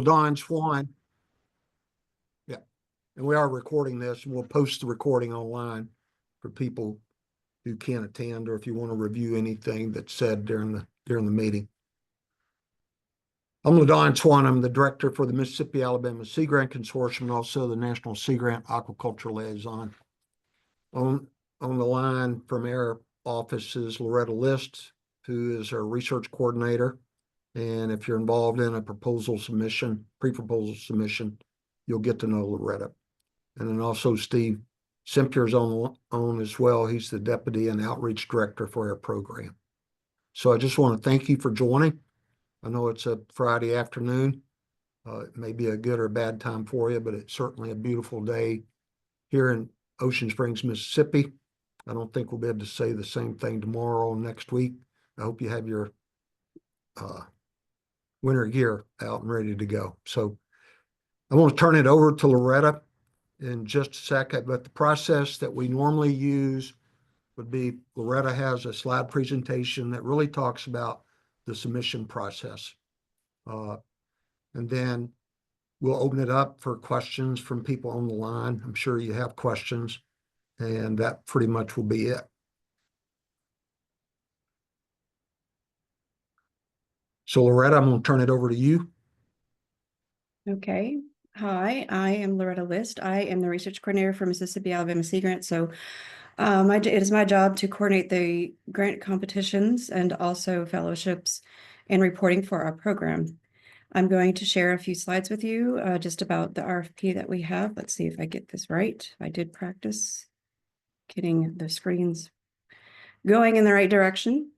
Don Swan. Yeah, and we are recording this, and we'll post the recording online for people who can't attend, or if you want to review anything that's said during the meeting. I'm LaDon Swan. I'm the director for the Mississippi Alabama Sea Grant Consortium and also the National Sea Grant Aquaculture Liaison. On the line from our office is Loretta List, who is our research coordinator. And if you're involved in a proposal submission, pre-proposal submission, you'll get to know Loretta. And then also Steve Simpier's on as well. He's the deputy and outreach director for our program. So I just want to thank you for joining. I know it's a Friday afternoon. It may be a good or bad time for you, but it's certainly a beautiful day here in Ocean Springs, Mississippi. I don't think we'll be able to say the same thing tomorrow or next week. I hope you have your winter gear out and ready to go. So I want to turn it over to Loretta in just a second, but the process that we normally use would be Loretta has a slide presentation that really talks about the submission process. And then we'll open it up for questions from people on the line. I'm sure you have questions, and that pretty much will be it. So Loretta, I'm going to turn it over to you. Okay. Hi, I am Loretta List. I am the research coordinator for Mississippi Alabama Sea Grant. So it is my job to coordinate the grant competitions and also fellowships and reporting for our program. I'm going to share a few slides with you just about the RFP that we have. Let's see if I get this right. I did practice getting the screens going in the right direction.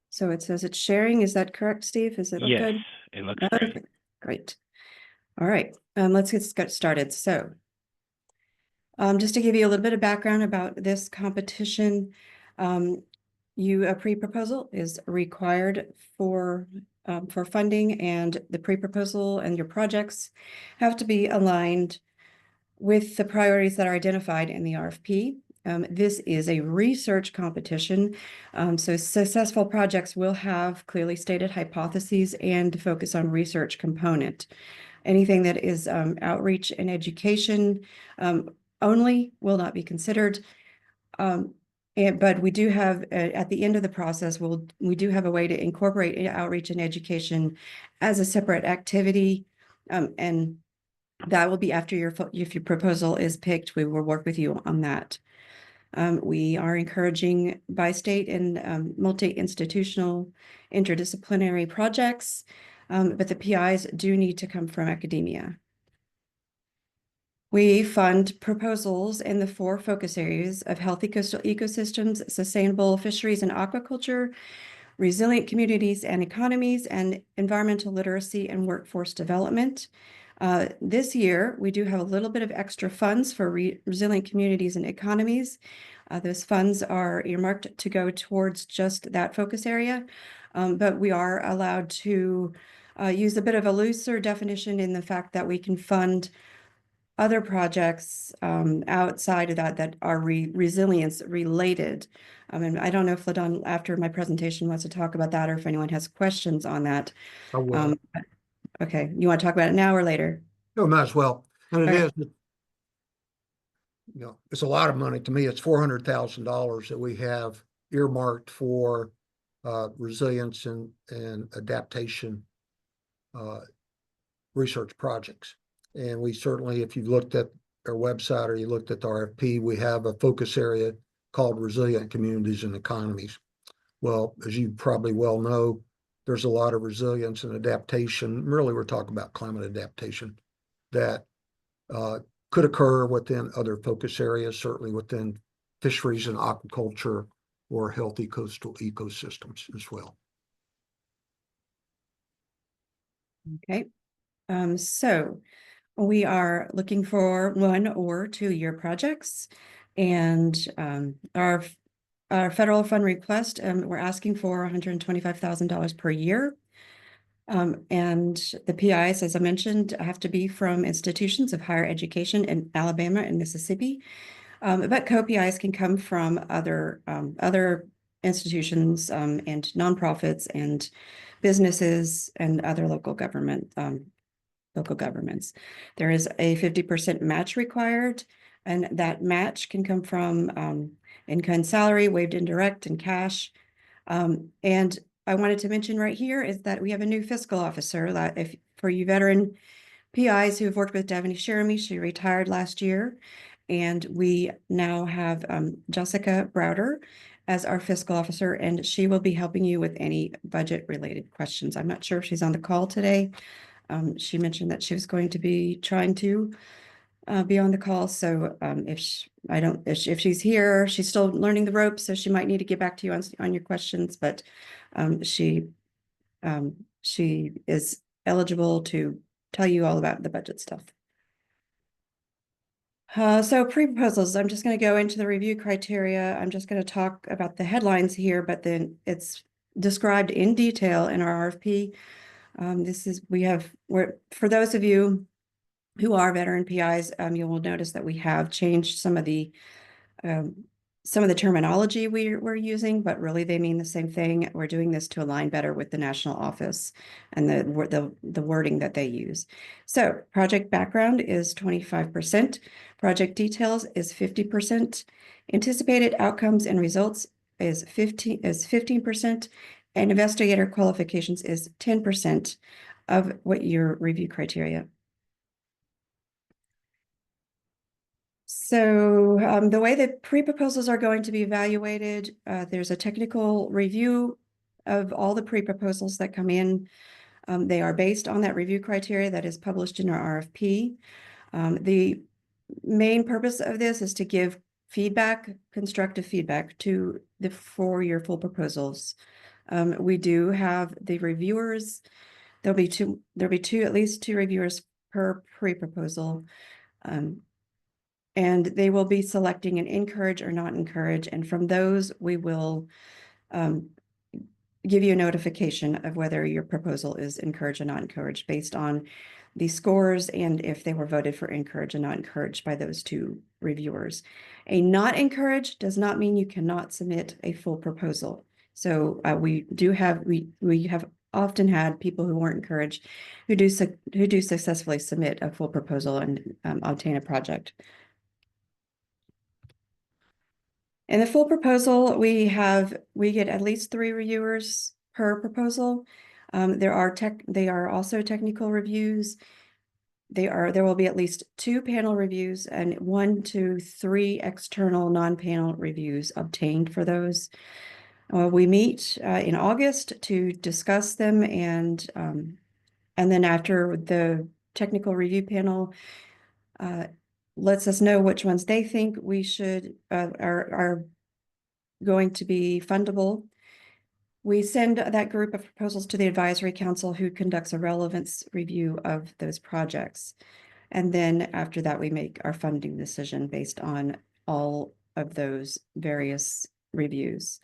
So it says it's sharing. Is that correct, Steve? Is it look good? Yes, it looks great. Okay, great. All right, let's get started. So just to give you a little bit of background about this competition, a pre-proposal is required for funding, and the pre-proposal and your projects have to be aligned with the priorities that are identified in the RFP. This is a research competition, so successful projects will have clearly stated hypotheses and focus on research component. Anything that is outreach and education only will not be considered. But we do have, at the end of the process, we do have a way to incorporate outreach and education as a separate activity, and that will be after if your proposal is picked. We will work with you on that. We are encouraging bi-state and multi-institutional interdisciplinary projects, but the PIs do need to come from academia. We fund proposals in the 4 focus areas of healthy coastal ecosystems, sustainable fisheries and aquaculture, resilient communities and economies, and environmental literacy and workforce development. This year, we do have a little bit of extra funds for resilient communities and economies. Those funds are earmarked to go towards just that focus area, but we are allowed to use a bit of a looser definition in the fact that we can fund other projects outside of that are resilience related. And I don't know if LaDon, after my presentation, wants to talk about that, or if anyone has questions on that. I will. Okay, you want to talk about it now or later? No, might as well. And it Okay. is, it's a lot of money to me. It's $400,000 that we have earmarked for resilience and adaptation research projects. And we certainly, if you've looked at our website or you looked at the RFP, we have a focus area called Resilient Communities and Economies. Well, as you probably well know, there's a lot of resilience and adaptation. Really, we're talking about climate adaptation that could occur within other focus areas, certainly within fisheries and aquaculture or healthy coastal ecosystems as well. Okay, so we are looking for 1 or 2-year projects, and our federal fund request, we're asking for $125,000 per year. And the PIs, as I mentioned, have to be from institutions of higher education in Alabama and Mississippi, but co-PIs can come from other institutions and nonprofits and businesses and other local governments. There is a 50% match required, and that match can come from in-kind salary, waived indirect, and cash. And I wanted to mention right here is that we have a new fiscal officer. That if for you veteran PIs who have worked with Davini Sheremy, she retired last year, and we now have Jessica Browder as our fiscal officer, and she will be helping you with any budget-related questions. I'm not sure if she's on the call today. She mentioned that she was going to be trying to be on the call. So if she's here, she's still learning the ropes, so she might need to get back to you on your questions. But she is eligible to tell you all about the budget stuff. So pre-proposals, I'm just going to go into the review criteria. I'm just going to talk about the headlines here, but then it's described in detail in our RFP. For those of you who are veteran PIs, you will notice that we have changed some of the terminology we're using, but really they mean the same thing. We're doing this to align better with the national office and the wording that they use. So project background is 25%, project details is 50%, anticipated outcomes and results is 15%, and investigator qualifications is 10% of what your review criteria. So the way that pre-proposals are going to be evaluated, there's a technical review of all the pre-proposals that come in. They are based on that review criteria that is published in our RFP. The main purpose of this is to give feedback, constructive feedback for your full proposals. We do have the reviewers. There'll be at least two reviewers per pre-proposal. And they will be selecting an encourage or not encourage. And from those, we will give you a notification of whether your proposal is encouraged or not encouraged based on the scores and if they were voted for encouraged and not encouraged by those two reviewers. A not encouraged does not mean you cannot submit a full proposal. So we have often had people who weren't encouraged who do successfully submit a full proposal and obtain a project. In the full proposal, we get at least 3 reviewers per proposal. They are also technical reviews. There will be at least 2 panel reviews and 1 to 3 external non-panel reviews obtained for those. We meet in August to discuss them, and then after the technical review panel lets us know which ones they think we should are going to be fundable. We send that group of proposals to the advisory council, who conducts a relevance review of those projects. And then after that, we make our funding decision based on all of those various reviews.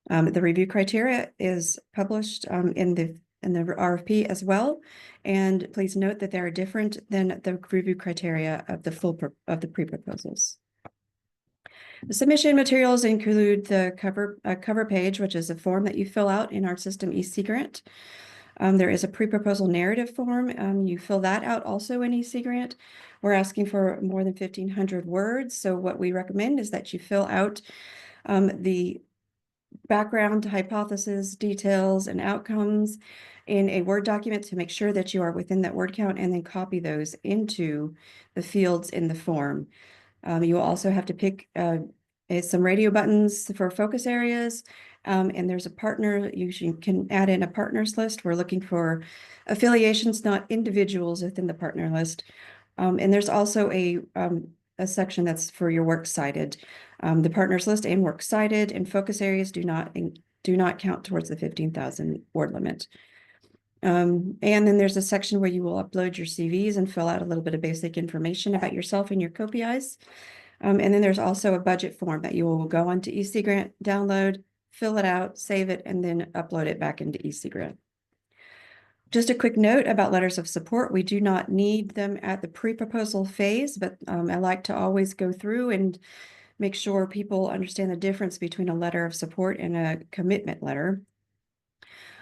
The review criteria is published in the RFP as well. And please note that they are different than the review criteria of the pre-proposals. The submission materials include the cover page, which is a form that you fill out in our system eSeaGrant. There is a pre-proposal narrative form. You fill that out also in eSeaGrant. We're asking for more than 1,500 words. So what we recommend is that you fill out the background, hypothesis, details, and outcomes in a Word document to make sure that you are within that word count, and then copy those into the fields in the form. You will also have to pick some radio buttons for focus areas, and there's a partner. You can add in a partners list. We're looking for affiliations, not individuals within the partner list. And there's also a section that's for your works cited. The partners list and works cited and focus areas do not count towards the 15,000 word limit. And then there's a section where you will upload your CVs and fill out a little bit of basic information about yourself and your co-PIs. And then there's also a budget form that you will go onto eSeaGrant, download, fill it out, save it, and then upload it back into eSeaGrant. Just a quick note about letters of support. We do not need them at the pre-proposal phase, but I like to always go through and make sure people understand the difference between a letter of support and a commitment letter.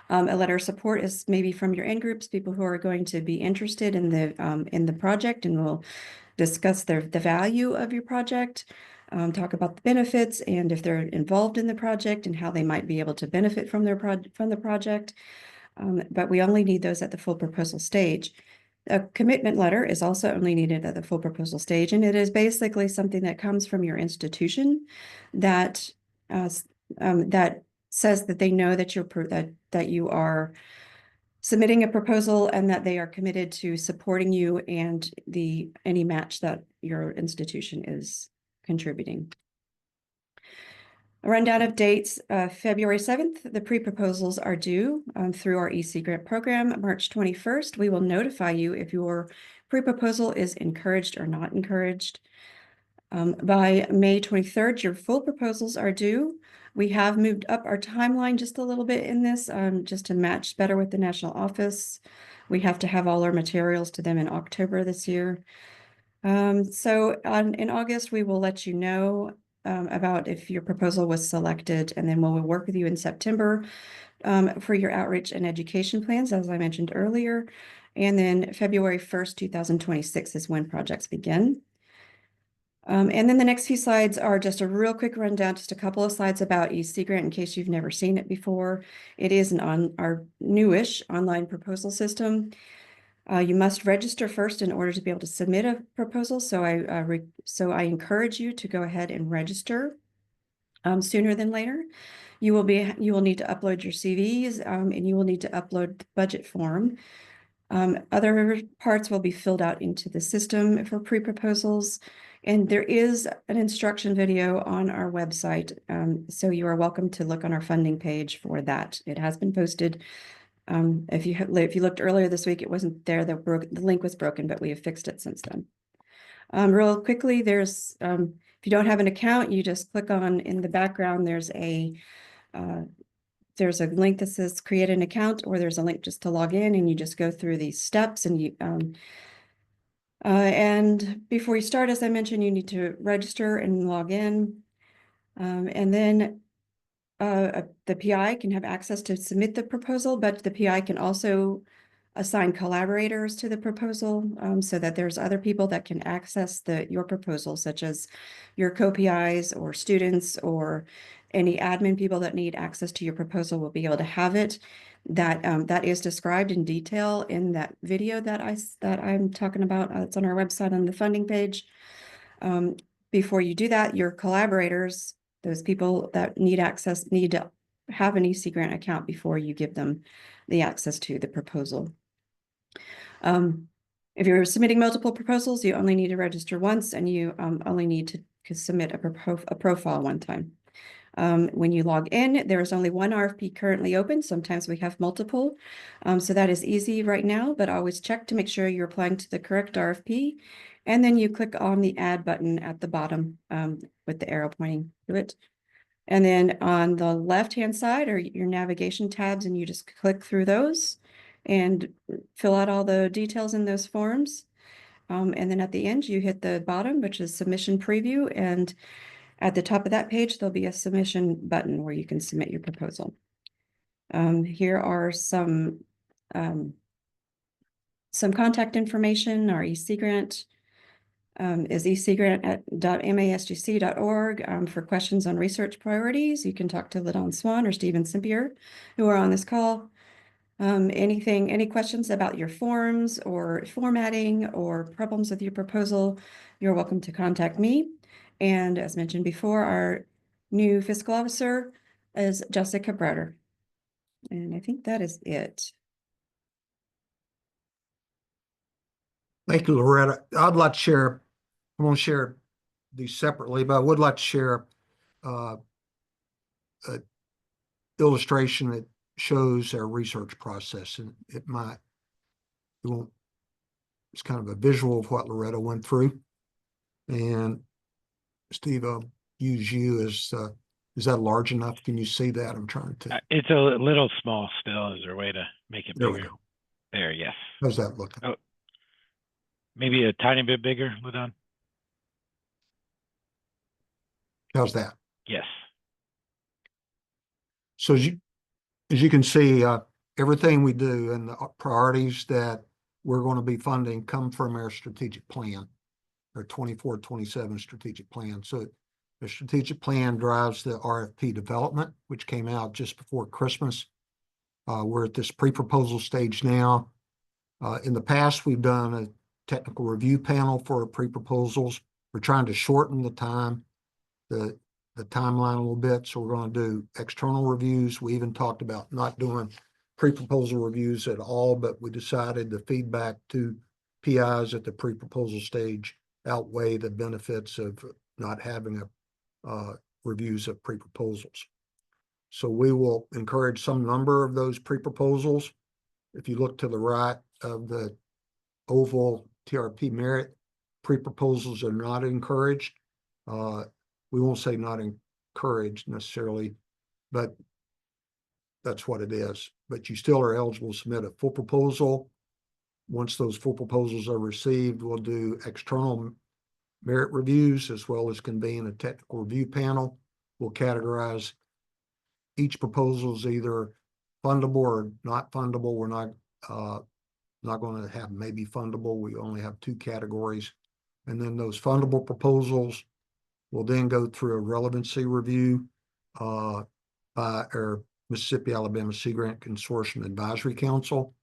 A letter of support is maybe from your in-groups, people who are going to be interested in the project and will discuss the value of your project, talk about the benefits and if they're involved in the project and how they might be able to benefit from the project. But we only need those at the full proposal stage. A commitment letter is also only needed at the full proposal stage, and it is basically something that comes from your institution that that says that they know that that you are submitting a proposal and that they are committed to supporting you and any match that your institution is contributing. A rundown of dates, February 7th, the pre-proposals are due through our EC grant program. March 21st, we will notify you if your pre-proposal is encouraged or not encouraged. By May 23rd, your full proposals are due. We have moved up our timeline just a little bit in this, just to match better with the national office. We have to have all our materials to them in October this year. So in August, we will let you know about if your proposal was selected, and then we'll work with you in September for your outreach and education plans, as I mentioned earlier. And then February 1st, 2026 is when projects begin. And then the next few slides are just a real quick rundown, just a couple of slides about EC Grant in case you've never seen it before. It is our newish online proposal system. You must register first in order to be able to submit a proposal. So I encourage you to go ahead and register sooner than later. You will need to upload your CVs and you will need to upload the budget form. Other parts will be filled out into the system for pre-proposals. And there is an instruction video on our website. So you are welcome to look on our funding page for that. It has been posted. If you looked earlier this week, it wasn't there. The link was broken, but we have fixed it since then. Real quickly, if you don't have an account, you just click on in the background. There's a link that says create an account, or there's a link just to log in, and you just go through these steps. And before you start, as I mentioned, you need to register and log in, and then the PI can have access to submit the proposal, but the PI can also assign collaborators to the proposal so that there's other people that can access your proposal, such as your co-PIs or students or any admin people that need access to your proposal will be able to have it. That is described in detail in that video that I'm talking about. It's on our website on the funding page. Before you do that, your collaborators, those people that need access, need to have an EC Grant account before you give them the access to the proposal. If you're submitting multiple proposals, you only need to register once, and you only need to submit a profile one time. When you log in, there is only one RFP currently open. Sometimes we have multiple. So that is easy right now, but always check to make sure you're applying to the correct RFP. And then you click on the add button at the bottom with the arrow pointing to it. And then on the left-hand side are your navigation tabs, and you just click through those and fill out all the details in those forms. And then at the end, you hit the bottom, which is submission preview. And at the top of that page, there'll be a submission button where you can submit your proposal. Here are some contact information. Our EC Grant is ecgrant.masgc.org. For questions on research priorities, you can talk to Ladon Swan or Stephen Simpier, who are on this call. Any questions about your forms or formatting or problems with your proposal, you're welcome to contact me. And as mentioned before, our new fiscal officer is Jessica Browder. And I think that is it. Thank you, Loretta. I'd like to share, I won't share these separately, but I would like to share an illustration that shows our research process, and it's kind of a visual of what Loretta went through. And Steve, I'll use you as, is that large enough? Can you see that? I'm trying to. It's a little small still. Is there a way to make it There we bigger? go. There, yes. How's that looking? Oh, maybe a tiny bit bigger, Ladon. How's that? Yes. So as you can see, everything we do and the priorities that we're going to be funding come from our strategic plan, our 24-27 strategic plan. So the strategic plan drives the RFP development, which came out just before Christmas. We're at this pre-proposal stage now. In the past, we've done a technical review panel for pre-proposals. We're trying to shorten the timeline a little bit. So we're going to do external reviews. We even talked about not doing pre-proposal reviews at all, but we decided the feedback to PIs at the pre-proposal stage outweigh the benefits of not having reviews of pre-proposals. So we will encourage some number of those pre-proposals. If you look to the right of the oval TRP merit, pre-proposals are not encouraged. We won't say not encouraged necessarily, but that's what it is. But you still are eligible to submit a full proposal. Once those full proposals are received, we'll do external merit reviews as well as convene a technical review panel. We'll categorize each proposal as either fundable or not fundable. We're not going to have maybe fundable. We only have two categories. And then those fundable proposals will then go through a relevancy review by our Mississippi Alabama Sea Grant Consortium Advisory Council.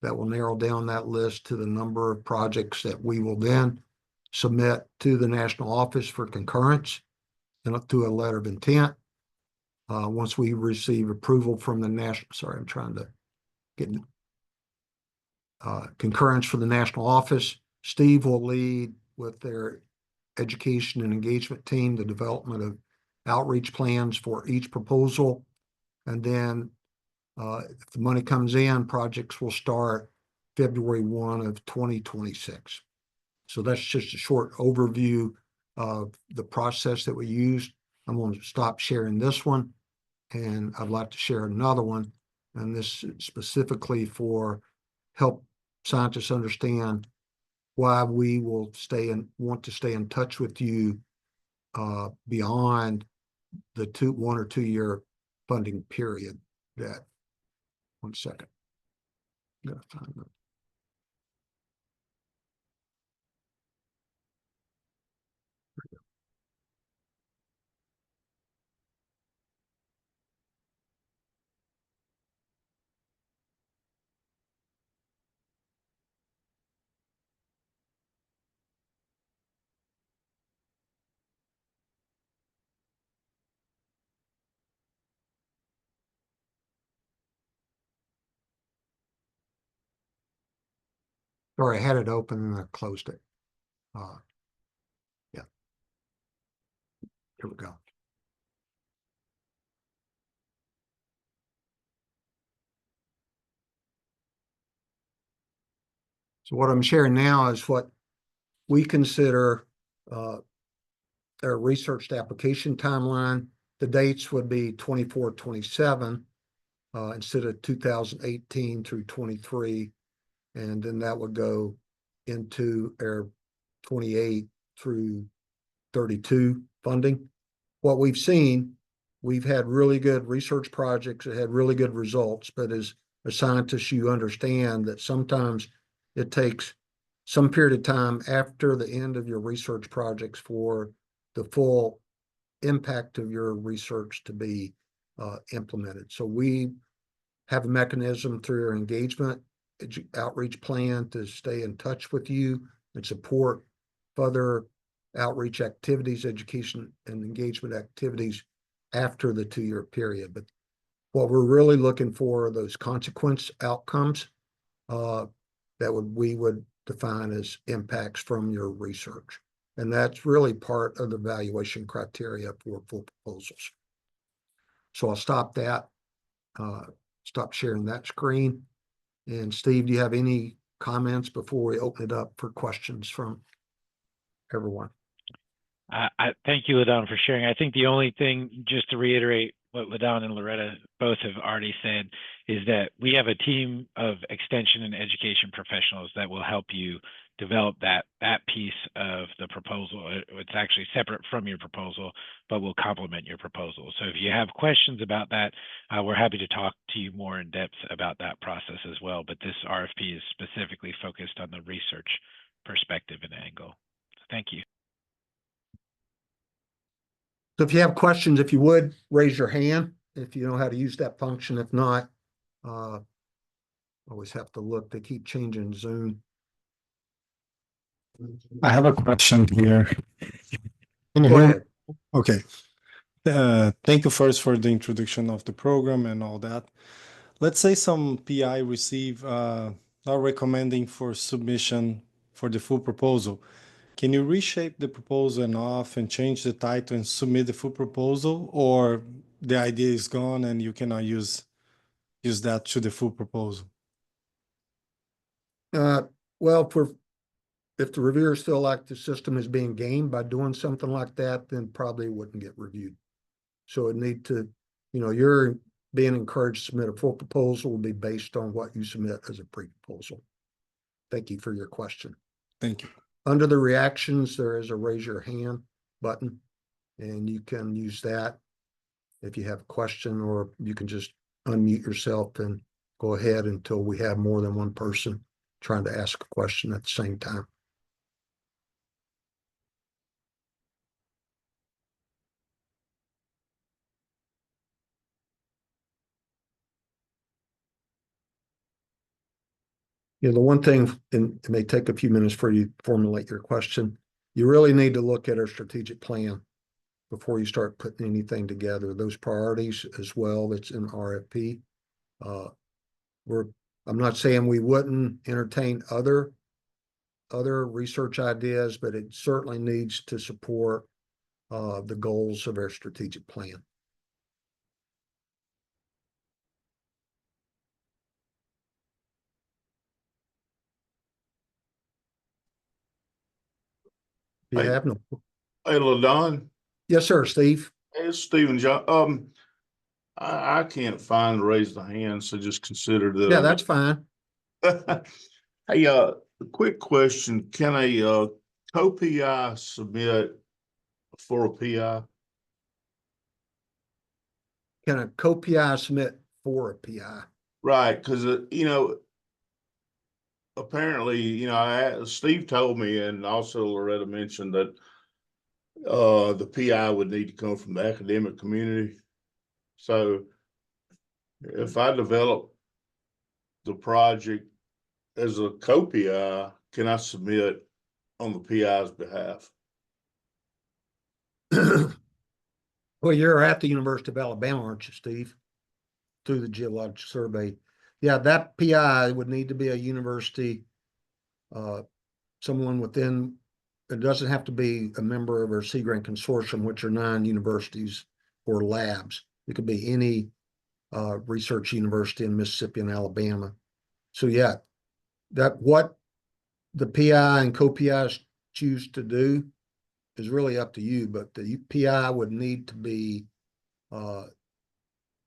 That will narrow down that list to the number of projects that we will then submit to the national office for concurrence and up to a letter of intent. Once we receive approval from the national, sorry, I'm trying to get concurrence for the national office, Steve will lead with their education and engagement team the development of outreach plans for each proposal. And then if the money comes in, projects will start February 1 of 2026. So that's just a short overview of the process that we used. I'm going to stop sharing this one, and I'd like to share another one. And this is specifically for help scientists understand why we will want to stay in touch with you beyond the 1 or 2 year funding period. That 1 second. I'm gonna find that. Sorry, I had it open and I closed it. Yeah. Here we go. So what I'm sharing now is what we consider our researched application timeline. The dates would be 24-27 instead of 2018 through 23. And then that would go into our 28 through 32 funding. What we've seen, we've had really good research projects that had really good results, but as a scientist, you understand that sometimes it takes some period of time after the end of your research projects for the full impact of your research to be implemented. So we have a mechanism through our engagement outreach plan to stay in touch with you and support further outreach activities, education and engagement activities after the 2 year period. But what we're really looking for are those consequence outcomes that we would define as impacts from your research. And that's really part of the evaluation criteria for full proposals. So I'll stop that, stop sharing that screen. And Steve, do you have any comments before we open it up for questions from everyone? I thank you, LaDon, for sharing. I think the only thing, just to reiterate what LaDon and Loretta both have already said, is that we have a team of extension and education professionals that will help you develop that piece of the proposal. It's actually separate from your proposal, but will complement your proposal. So if you have questions about that, we're happy to talk to you more in depth about that process as well. But this RFP is specifically focused on the research perspective and angle. So thank you. So if you have questions, if you would, raise your hand if you know how to use that function. If not, always have to look. They keep changing Zoom. I have a question here. Can you Go hear me? ahead. Okay. Thank you first for the introduction of the program and all that. Let's say some PI receive not recommending for submission for the full proposal. Can you reshape the proposal enough and change the title and submit the full proposal, or the idea is gone and you cannot use that to the full proposal? Well, if the reviewers feel like the system is being gamed by doing something like that, then probably it wouldn't get reviewed. So it need to, you're being encouraged to submit a full proposal will be based on what you submit as a pre-proposal. Thank you for your question. Thank you. Under the reactions, there is a raise your hand button, and you can use that if you have a question, or you can just unmute yourself and go ahead until we have more than one person trying to ask a question at the same time. The one thing, and it may take a few minutes for you to formulate your question, you really need to look at our strategic plan before you start putting anything together. Those priorities as well, that's in RFP. I'm not saying we wouldn't entertain other research ideas, but it certainly needs to support the goals of our strategic plan. You Hey. have no. Hey, LaDon. Yes, sir, Steve. Hey, it's Stephen John. I can't find raise the hand, so just consider that. Yeah, that's fine. Hey, a quick question. Can a co-PI submit for a PI? Can a co-PI submit for a PI? Right, because apparently, Steve told me, and also Loretta mentioned that the PI would need to come from the academic community. So if I develop the project as a co-PI, can I submit on the PI's behalf? Well, you're at the University of Alabama, aren't you, Steve? Through the Geologic Survey. Yeah, that PI would need to be a university, someone within, it doesn't have to be a member of our Sea Grant Consortium, which are 9 universities or labs. It could be any research university in Mississippi and Alabama. So yeah, that what the PI and co-PIs choose to do is really up to you, but the PI would need to be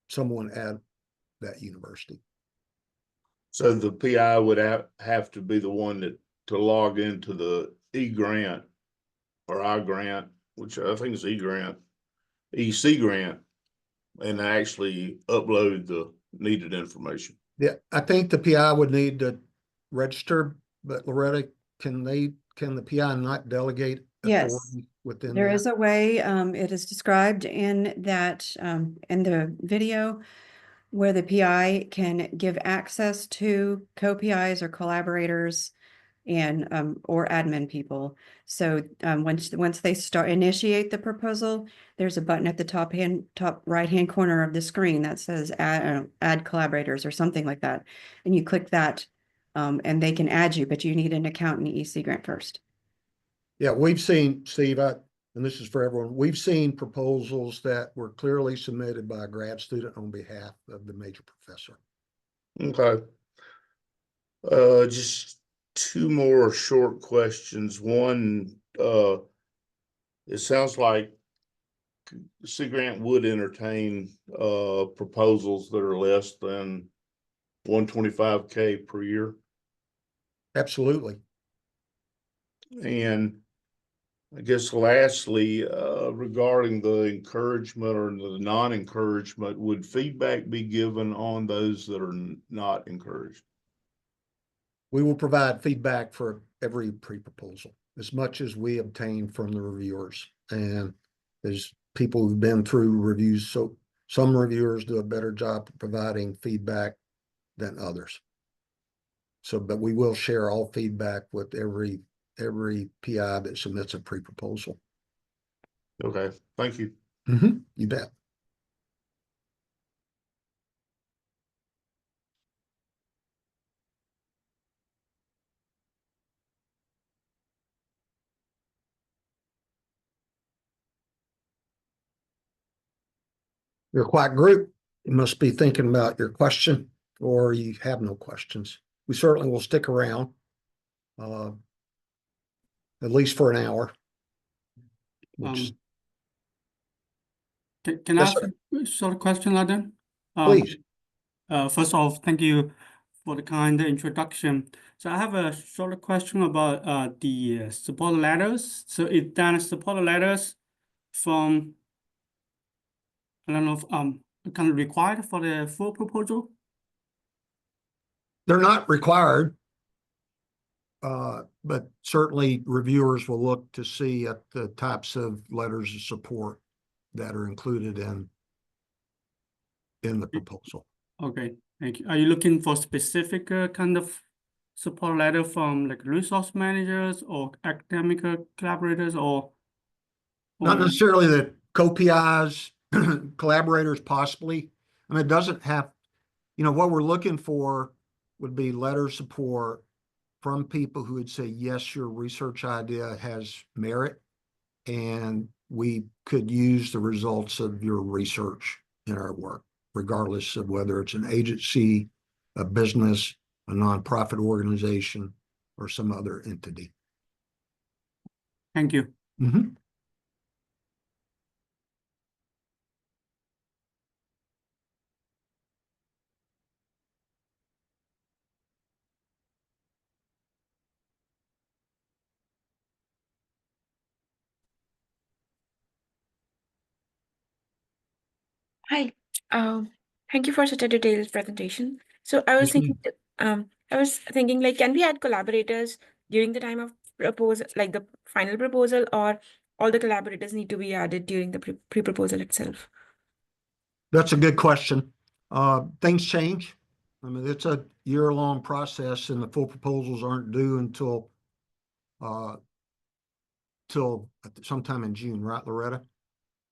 someone at that university. So the PI would have to be the one to log into the E-grant or I-grant, which I think is E-grant, EC grant, and actually upload the needed information. Yeah, I think the PI would need to register, but Loretta, can the PI not delegate Yes. authority within There that? is a way, it is described in that, in the video, where the PI can give access to co-PIs or collaborators and or admin people. So once they initiate the proposal, there's a button at the top right hand corner of the screen that says add collaborators or something like that, and you click that, and they can add you, but you need an account in the EC grant first. Yeah, we've seen, Steve, and this is for everyone, we've seen proposals that were clearly submitted by a grad student on behalf of the major professor. Okay. Just 2 more short questions. One, it sounds like Sea Grant would entertain proposals that are less than $125K per year. Absolutely. And I guess lastly, regarding the encouragement or the non-encouragement, would feedback be given on those that are not encouraged? We will provide feedback for every pre-proposal, as much as we obtain from the reviewers. And there's people who've been through reviews, so some reviewers do a better job of providing feedback than others. So, but we will share all feedback with every PI that submits a pre-proposal. Okay, thank you. You bet. You're a quiet group. You must be thinking about your question, or you have no questions. We certainly will stick around, at least for an hour. Which, Can I Yes, ask a short question, Adam? please. First off, thank you for the kind introduction. So I have a short question about the support letters. So it done support letters from, I don't know if kind of required for the full proposal. They're not required. But certainly reviewers will look to see at the types of letters of support that are included in the proposal. Okay, thank you. Are you looking for specific kind of support letter from like resource managers or academic collaborators or? Not necessarily the co-PIs, collaborators possibly. I mean, it doesn't have, what we're looking for would be letter support from people who would say, yes, your research idea has merit, and we could use the results of your research in our work, regardless of whether it's an agency, a business, a nonprofit organization, or some other entity. Thank you. Hi, thank you for such a detailed presentation. So I was Yes, thinking like, can we add collaborators during the time of proposal, like the final proposal, or all the collaborators need to be added during the pre-proposal itself? That's a good question. Things change. I mean, it's a year-long process, and the full proposals aren't due until sometime in June, right, Loretta?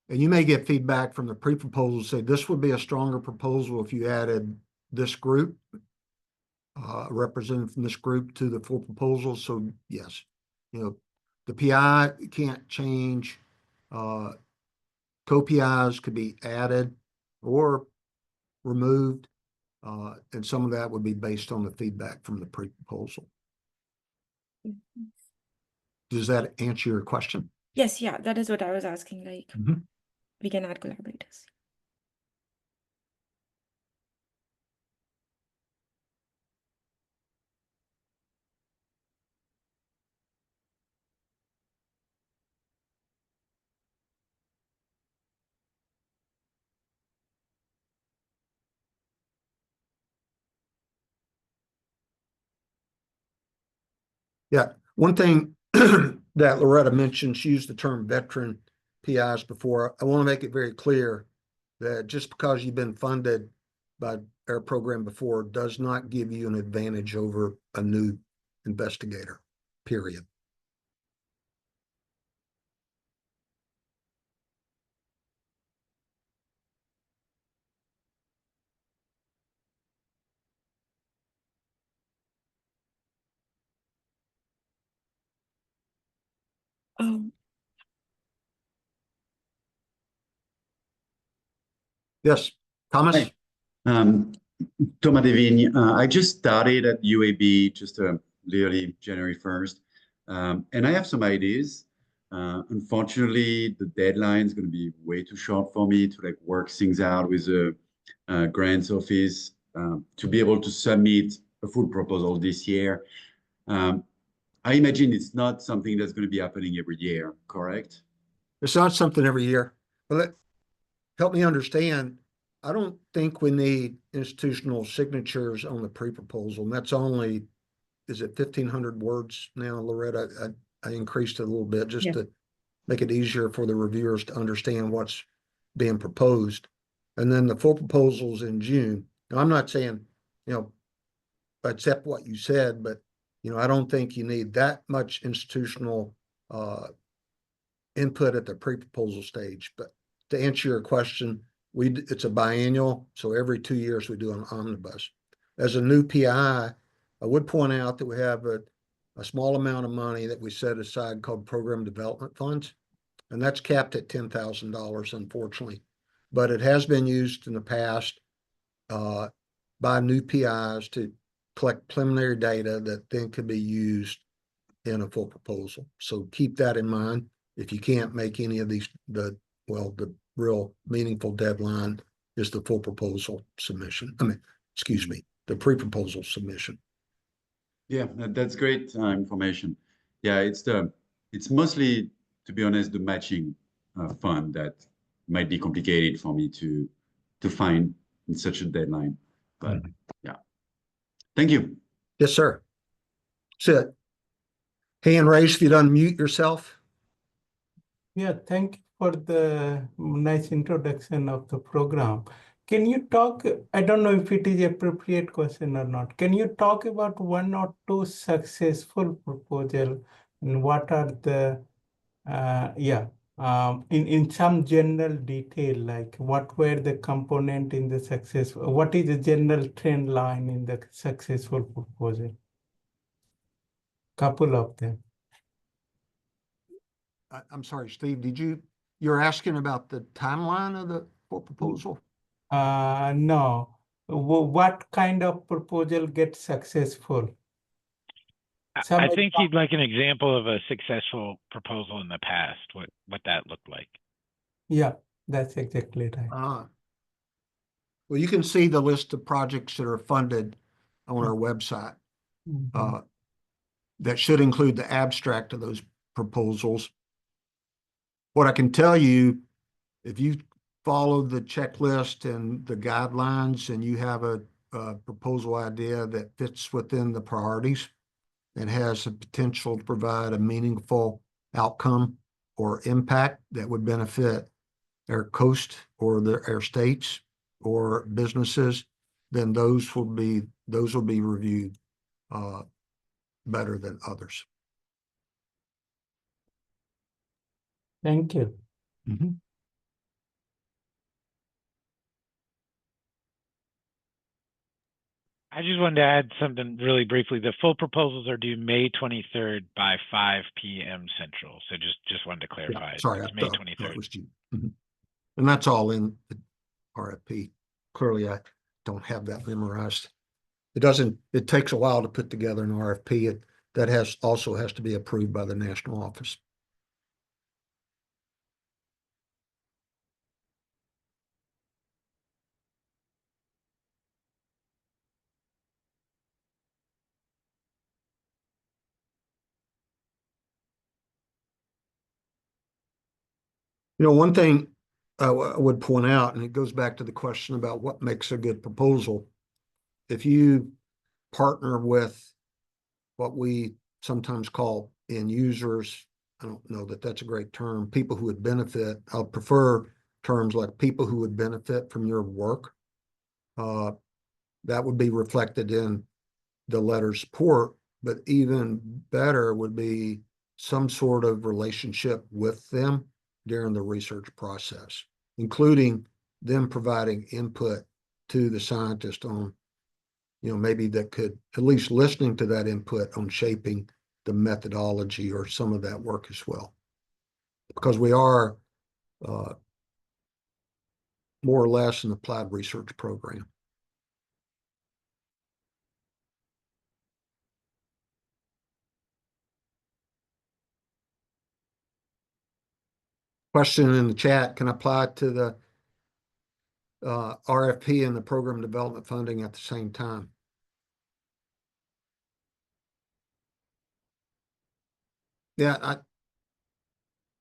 And you may get feedback from the pre-proposal, say this would be a stronger proposal if you added this group, representative from this group to the full proposal. So yes, the PI can't change. Co-PIs could be added or removed, and some of that would be based on the feedback from the pre-proposal. Does that answer your question? Yes, yeah, that is what I was asking. Like, we can add collaborators. Yeah, one thing that Loretta mentioned, she used the term veteran PIs before. I want to make it very clear that just because you've been funded by our program before does not give you an advantage over a new investigator, period. Yes, Thomas? Hi. Thomas Devigne. I just started at UAB just literally January 1st. And I have some ideas. Unfortunately, the deadline is going to be way too short for me to like work things out with the grants office to be able to submit a full proposal this year. I imagine it's not something that's going to be happening every year, correct? It's not something every year, but help me understand. I don't think we need institutional signatures on the pre-proposal, and that's only, is it 1,500 words now, Loretta? I increased it a little bit just Yeah. to make it easier for the reviewers to understand what's being proposed. And then the full proposals in June. Now, I'm not saying, you know, accept what you said, but, you know, I don't think you need that much institutional input at the pre-proposal stage. But to answer your question, it's a biannual, so every 2 years we do an omnibus. As a new PI, I would point out that we have a small amount of money that we set aside called program development funds, and that's capped at $10,000, unfortunately. But it has been used in the past by new PIs to collect preliminary data that then could be used in a full proposal. So keep that in mind. If you can't make any of these, the real meaningful deadline is the full proposal submission. Excuse me, the pre-proposal submission. Yeah, that's great information. Yeah, it's mostly, to be honest, the matching fund that might be complicated for me to find in such a deadline. But yeah, thank you. Yes, sir. Sit. Hand raised if you'd unmute yourself. Yeah, thank you for the nice introduction of the program. Can you talk, I don't know if it is appropriate question or not. Can you talk about one or two successful proposal and what are the, in some general detail, like what were the component in the success, what is the general trend line in the successful proposal? Couple of them. I'm sorry, Steve, you're asking about the timeline of the full proposal? No. What kind of proposal gets successful? I think you'd like an example of a successful proposal in the past, what that looked like. Yeah, that's exactly right. Well, you can see the list of projects that are funded on our website. That should include the abstract of those proposals. What I can tell you, if you follow the checklist and the guidelines and you have a proposal idea that fits within the priorities and has the potential to provide a meaningful outcome or impact that would benefit our coast or our states or businesses, then those will be reviewed better than others. Thank you. I just wanted to add something really briefly. The full proposals are due May 23rd by 5 p.m. Central. So just wanted to clarify. Sorry, it's I May thought 23rd. it was June. And that's all in the RFP. Clearly, I don't have that memorized. It takes a while to put together an RFP. That also has to be approved by the national office. You know, one thing I would point out, and it goes back to the question about what makes a good proposal. If you partner with what we sometimes call end users, I don't know that that's a great term, people who would benefit. I'll prefer terms like people who would benefit from your work. That would be reflected in the letter of support, but even better would be some sort of relationship with them during the research process, including them providing input to the scientist on, you know, maybe that could, at least listening to that input on shaping the methodology or some of that work as well. Because we are more or less an applied research program. Question in the chat, can apply to the RFP and the program development funding at the same time? Yeah, I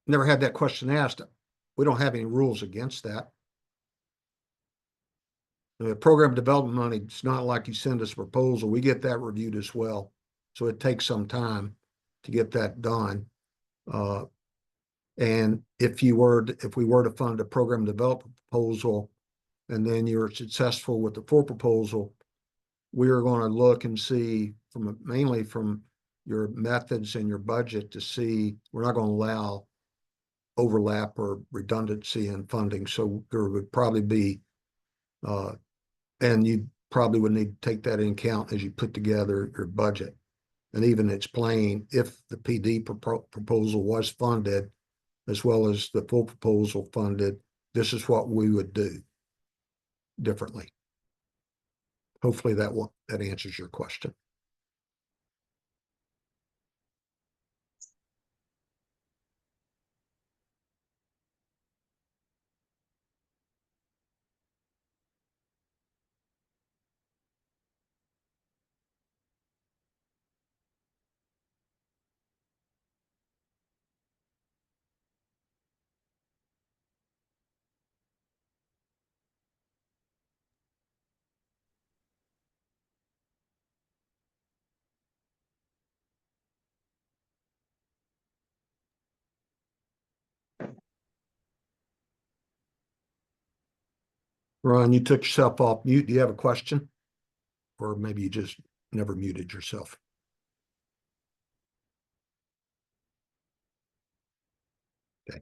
never had that question asked. We don't have any rules against that. The program development money, it's not like you send us a proposal. We get that reviewed as well. So it takes some time to get that done. And if we were to fund a program development proposal, and then you're successful with the full proposal, we are going to look and see mainly from your methods and your budget to see, we're not going to allow overlap or redundancy in funding. So there would probably be, and you probably would need to take that into account as you put together your budget. And even explain if the PD proposal was funded, as well as the full proposal funded, this is what we would do differently. Hopefully that answers your question. Ron, you took yourself off mute. Do you have a question? Or maybe you just never muted yourself. Okay.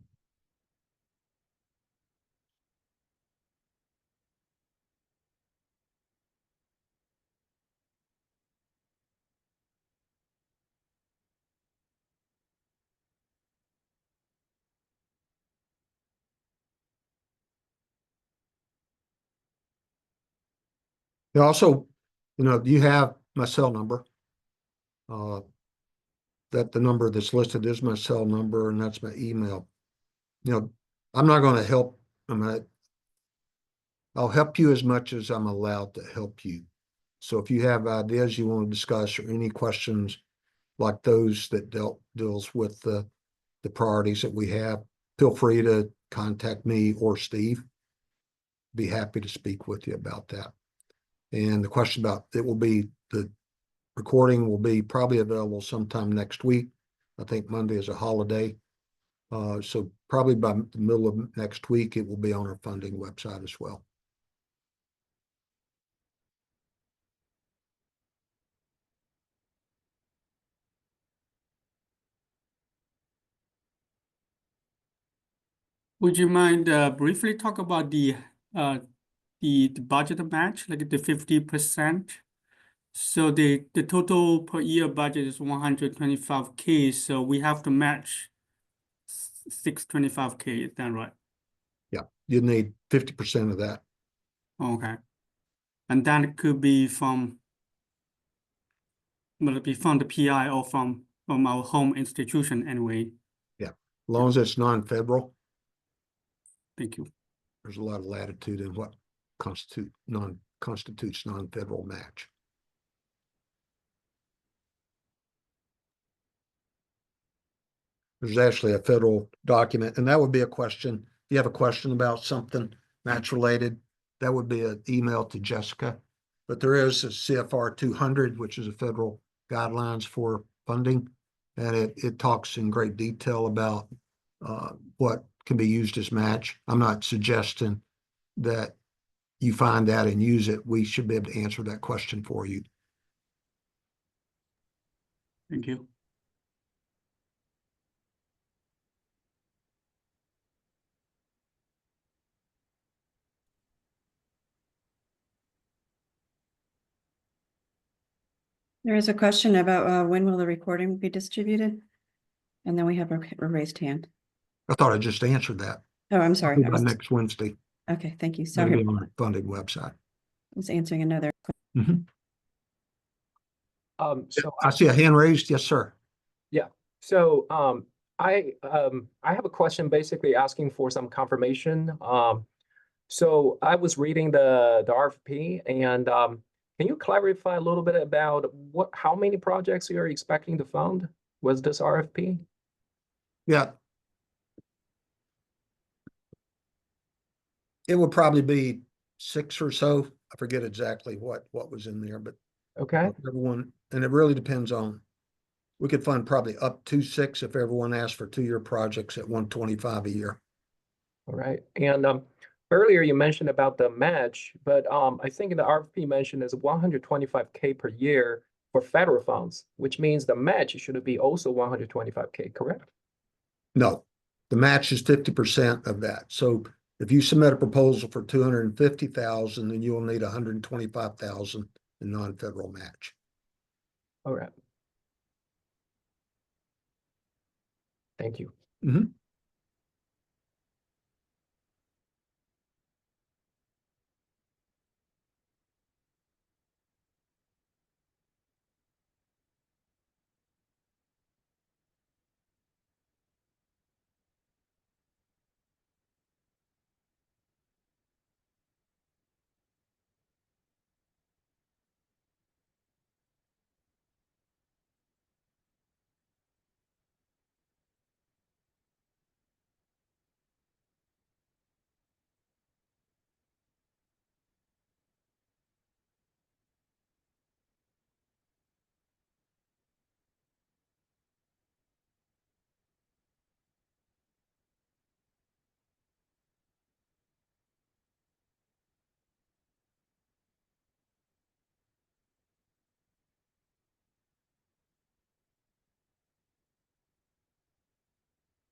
You also, you have my cell number. That the number that's listed is my cell number, and that's my email. I'm not going to help. I'll help you as much as I'm allowed to help you. So if you have ideas you want to discuss or any questions like those that deals with the priorities that we have, feel free to contact me or Steve. Be happy to speak with you about that. And the question about the recording will be probably available sometime next week. I think Monday is a holiday. So probably by the middle of next week, it will be on our funding website as well. Would you mind briefly talk about the budget match, like the 50%? So the total per year budget is 125K, so we have to match 625K, is that right? Yeah, you need 50% of that. Okay. And that could be will it be from the PI or from our home institution anyway? Yeah, as long as it's non-federal. Thank you. There's a lot of latitude in what constitutes non-federal match. There's actually a federal document, and that would be a question. If you have a question about something match related, that would be an email to Jessica. But there is a CFR 200, which is a federal guidelines for funding, and it talks in great detail about what can be used as match. I'm not suggesting that you find that and use it. We should be able to answer that question for you. Thank you. There is a question about when will the recording be distributed? And then we have a raised hand. I thought I just answered that. Oh, I'm sorry. By next Wednesday. Okay, thank you. It'll Sorry. be on our funding website. I was answering another. So I see a hand raised. Yes, sir. so I have a question basically asking for some confirmation. So I was reading the RFP, and can you clarify a little bit about how many projects you're expecting to fund with this RFP? Yeah. It would probably be 6 or so. I forget exactly what was in there, but Okay, everyone, and it really depends on, we could fund probably up to 6 if everyone asked for 2-year projects at 125 a year. all right. And earlier you mentioned about the match, but I think in the RFP mentioned is 125K per year for federal funds, which means the match should be also 125K, correct? No, the match is 50% of that. So if you submit a proposal for 250,000, then you'll need 125,000 in non-federal match. All right. Thank you. Mhm.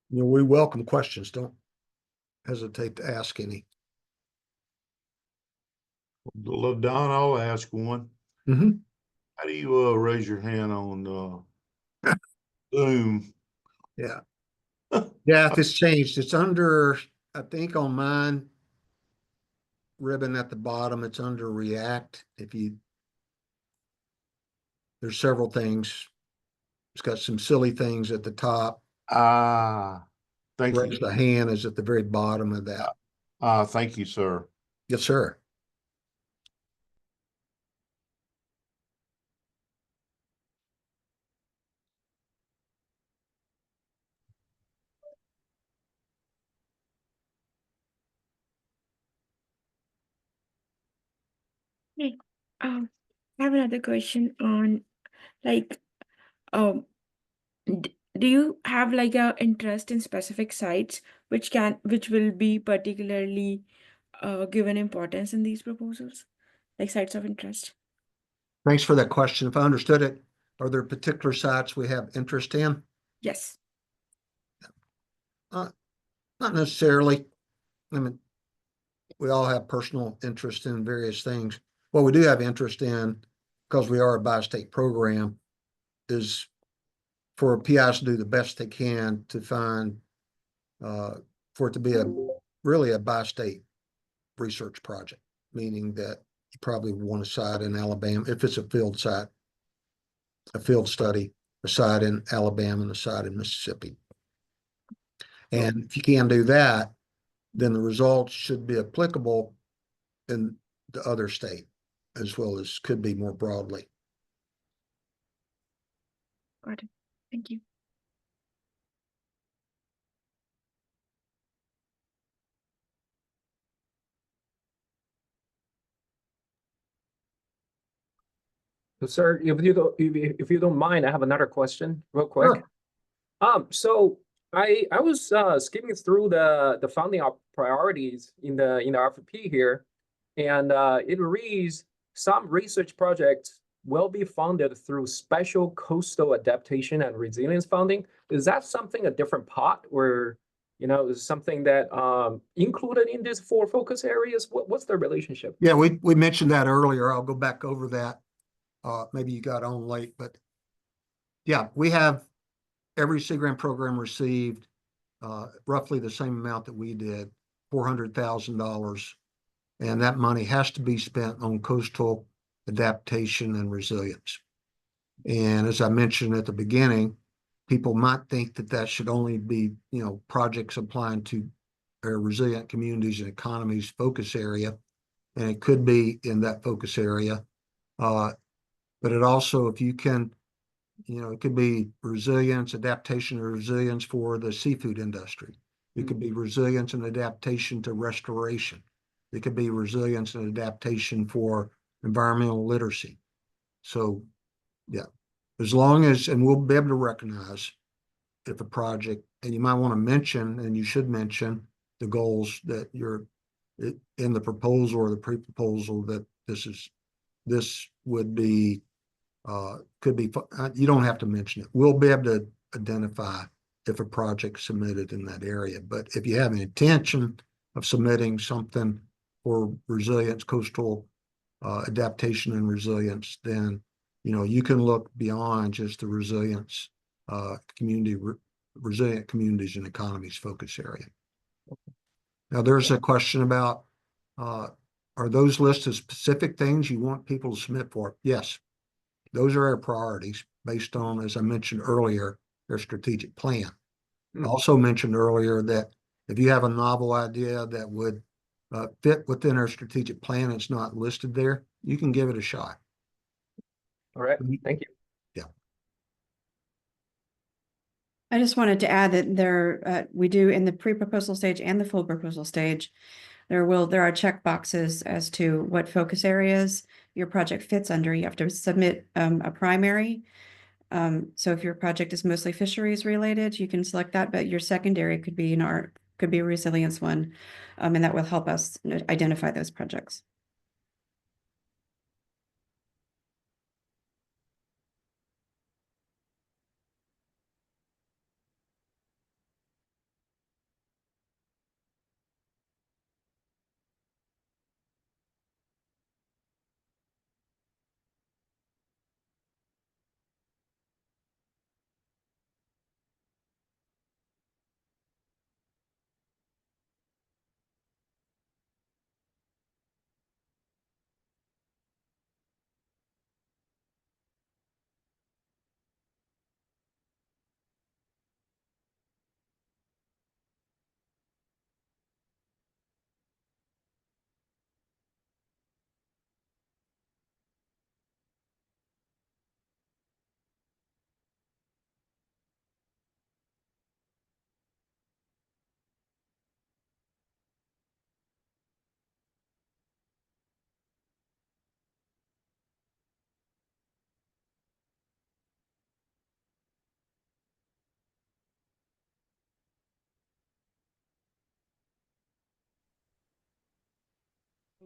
You know, we welcome questions. Don't hesitate to ask any. Don, I'll ask one. Mhm. How do you raise your hand on Zoom? Yeah. Yeah, if it's changed, it's under, I think on mine, ribbon at the bottom, it's under React. There's several things. It's got some silly things at the top. Thank Raise you. the hand is at the very bottom of that. Thank you, sir. Yes, sir. Hey, I have another question on like, um, do you have like a interest in specific sites which will be particularly given importance in these proposals, like sites of interest? Thanks for that question. If I understood it, are there particular sites we have interest in? Yes. Not necessarily. I mean, we all have personal interest in various things. What we do have interest in, because we are a bi-state program, is for PIs to do the best they can to find, for it to be really a bi-state research project, meaning that you probably want a site in Alabama, if it's a field site, a field study, a site in Alabama and a site in Mississippi. And if you can do that, then the results should be applicable in the other state as well as could be more broadly. Got it. Thank you. So, sir, if you don't mind, I have another question real quick. Sure. So I was skimming through the funding priorities in the RFP here, and it reads some research projects will be funded through special coastal adaptation and resilience funding. Is that something a different pot, or is something that included in these 4 focus areas? What's the relationship? Yeah, we mentioned that earlier. I'll go back over that. Maybe you got on late, but yeah, we have every Sea Grant program received roughly the same amount that we did, $400,000. And that money has to be spent on coastal adaptation and resilience. And as I mentioned at the beginning, people might think that that should only be, projects applying to our resilient communities and economies focus area. And it could be in that focus area. But it also, if you can You know, it could be resilience, adaptation, or resilience for the seafood industry. It could be resilience and adaptation to restoration. It could be resilience and adaptation for environmental literacy. So, yeah, as long as, and we'll be able to recognize if a project, and you might want to mention, and you should mention the goals that you're in the proposal or the pre-proposal that this would be, could be, you don't have to mention it. We'll be able to identify if a project submitted in that area. But if you have an intention of submitting something for resilience, coastal adaptation and resilience, then, you know, you can look beyond just the resilience resilient communities and economies focus area. Now, there's a question about, are those lists of specific things you want people to submit for? Yes. Those are our priorities based on, as I mentioned earlier, their strategic plan. I also mentioned earlier that if you have a novel idea that would fit within our strategic plan, it's not listed there, you can give it a shot. All right, thank you. I just wanted to add that there, we do in the pre-proposal stage and the full proposal stage, there are check boxes as to what focus areas your project fits under. You have to submit a primary. So if your project is mostly fisheries related, you can select that, but your secondary could be could be a resilience one, and that will help us identify those projects.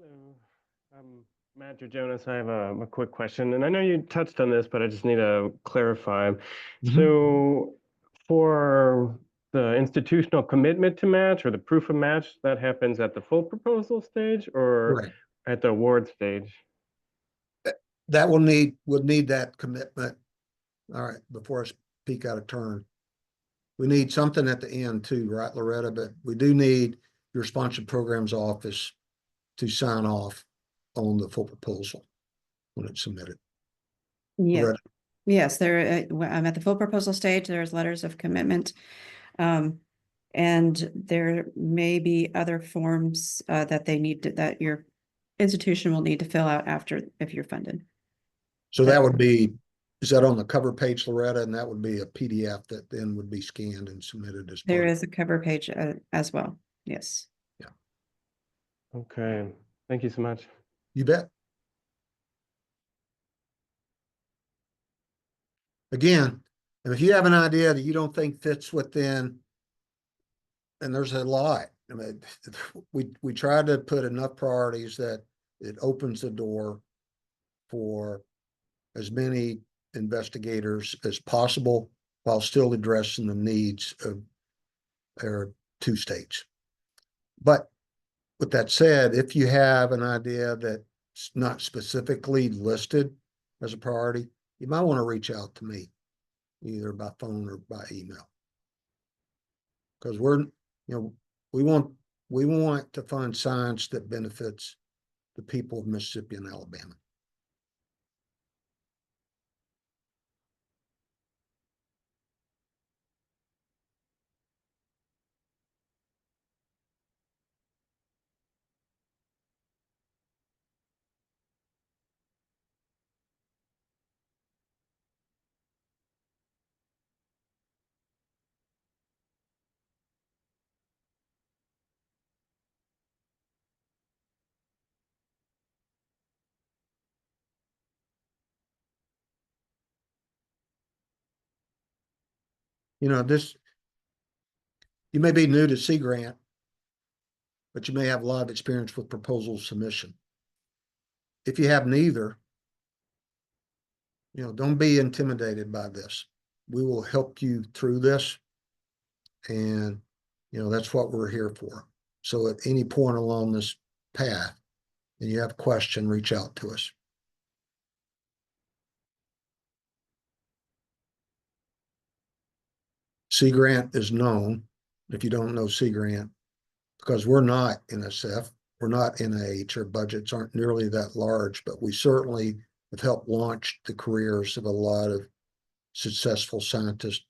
Hello, I'm Matt Jonas. I have a quick question, and I know you touched on this, but I just need to clarify. So for the institutional commitment to match or the proof of match, that happens at the full proposal stage or Right. at the award stage? That would need that commitment. All right, before I speak out of turn. We need something at the end too, right, Loretta? But we do need your sponsored programs office to sign off on the full proposal when it's submitted. Yeah. Loretta? Yes, I'm at the full proposal stage. There's letters of commitment. And there may be other forms that that your institution will need to fill out after if you're funded. So that would be, is that on the cover page, Loretta? And that would be a PDF that then would be scanned and submitted as There part. is a cover page as well. Yes. Yeah. Okay, thank you so much. You bet. Again, if you have an idea that you don't think fits within, and there's a lot. I mean, we try to put enough priorities that it opens the door for as many investigators as possible while still addressing the needs of our two states. But with that said, if you have an idea that's not specifically listed as a priority, you might want to reach out to me, either by phone or by email. Because we want to fund science that benefits the people of Mississippi and Alabama. this, you may be new to Sea Grant, but you may have a lot of experience with proposal submission. If you have neither, don't be intimidated by this. We will help you through this. And, that's what we're here for. So at any point along this path, and you have a question, reach out to us. Sea Grant is known, if you don't know Sea Grant, because we're not NSF, we're not NIH, our budgets aren't nearly that large, but we certainly have helped launch the careers of a lot of successful scientists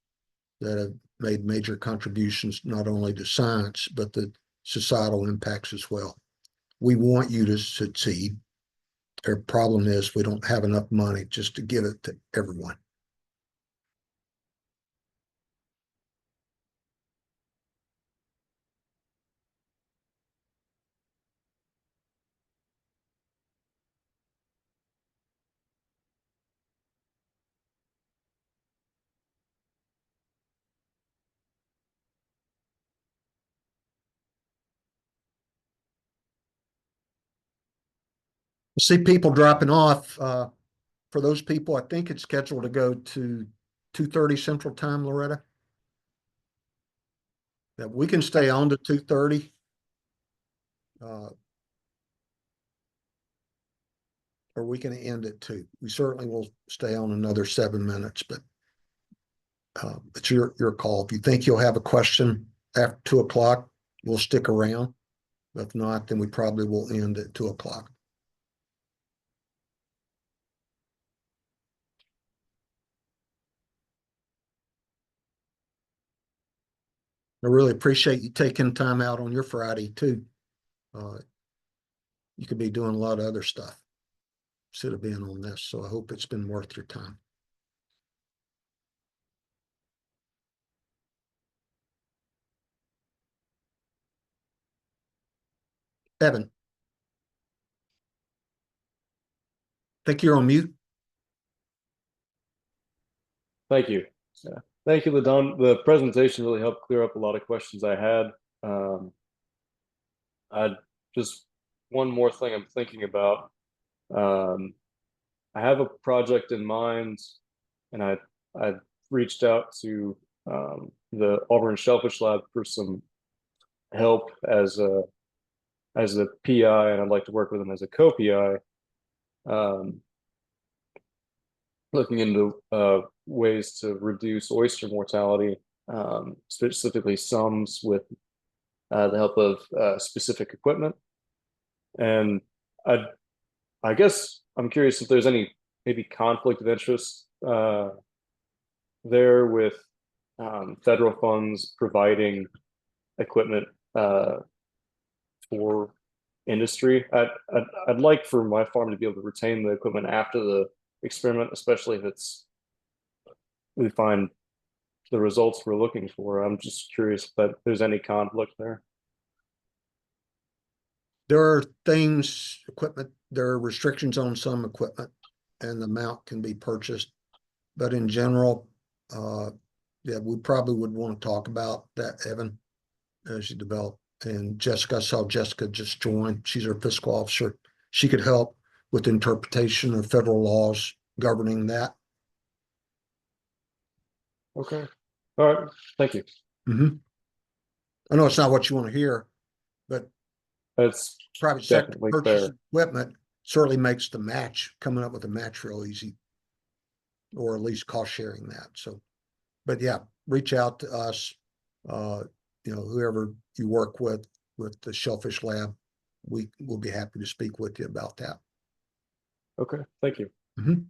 that have made major contributions not only to science, but the societal impacts as well. We want you to succeed. Our problem is we don't have enough money just to give it to everyone. See people dropping off. For those people, I think it's scheduled to go to 2:30 Central Time, Loretta. Yeah, we can stay on to 2:30. Or we can end at 2. We certainly will stay on another 7 minutes, but it's your call. If you think you'll have a question after 2 o'clock, we'll stick around. If not, then we probably will end at 2 o'clock. I really appreciate you taking time out on your Friday too. You could be doing a lot of other stuff instead of being on this. So I hope it's been worth your time. Evan. Think you're on mute. Thank you. Yeah. Thank you, Ladon. The presentation really helped clear up a lot of questions I had. I just one more thing I'm thinking about. I have a project in mind, and I reached out to the Auburn Shellfish Lab for some help as a PI, and I'd like to work with them as a co-PI. Looking into ways to reduce oyster mortality, specifically SUMS with the help of specific equipment. And I guess I'm curious if there's any maybe conflict of interest there with federal funds providing equipment for industry. I'd like for my farm to be able to retain the equipment after the experiment, especially if we find the results we're looking for. I'm just curious if there's any conflict there. There are equipment, there are restrictions on some equipment and the amount can be purchased. But in general, yeah, we probably would want to talk about that, Evan, as you develop. And Jessica, I saw Jessica just joined. She's our fiscal officer. She could help with interpretation of federal laws governing that. Okay. All right. Thank you. Mm-hmm. I know it's not what you want to hear, but it's private sector purchase equipment certainly makes the match, coming up with a match real easy, or at least cost sharing that. So, but yeah, reach out to us, whoever you work with the Shellfish Lab, we will be happy to speak with you about that. Okay, thank you. Mm-hmm.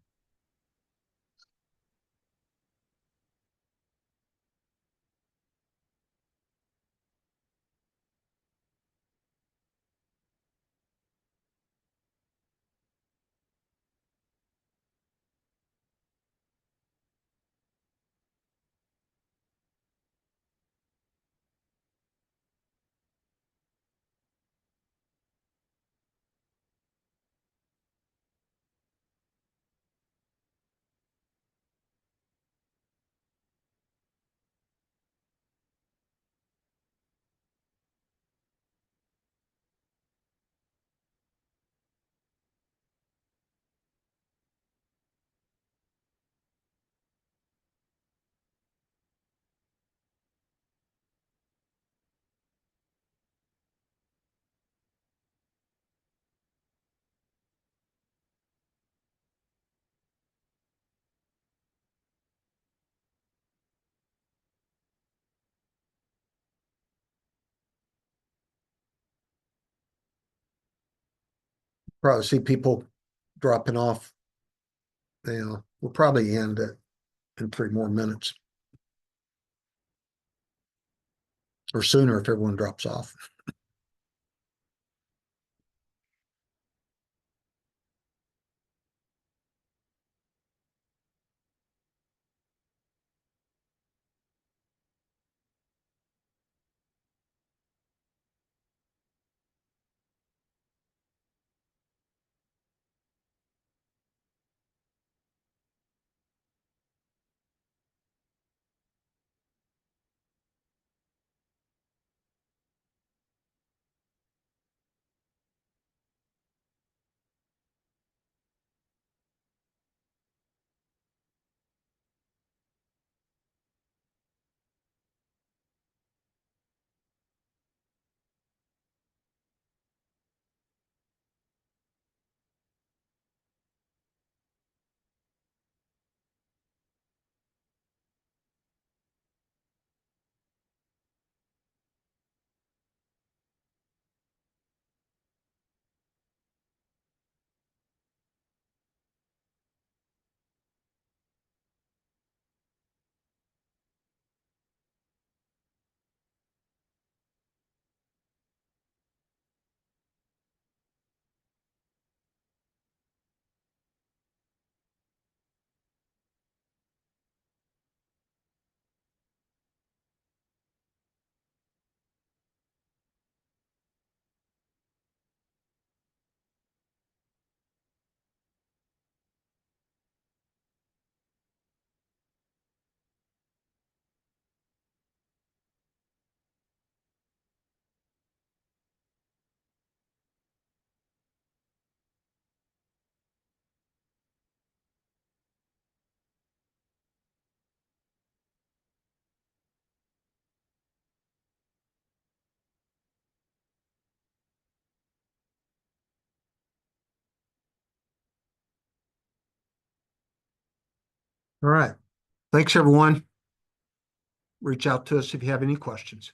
Probably see people dropping off. Now, we'll probably end it in 3 more minutes. Or sooner if everyone drops off. All right. Thanks, everyone. Reach out to us if you have any questions.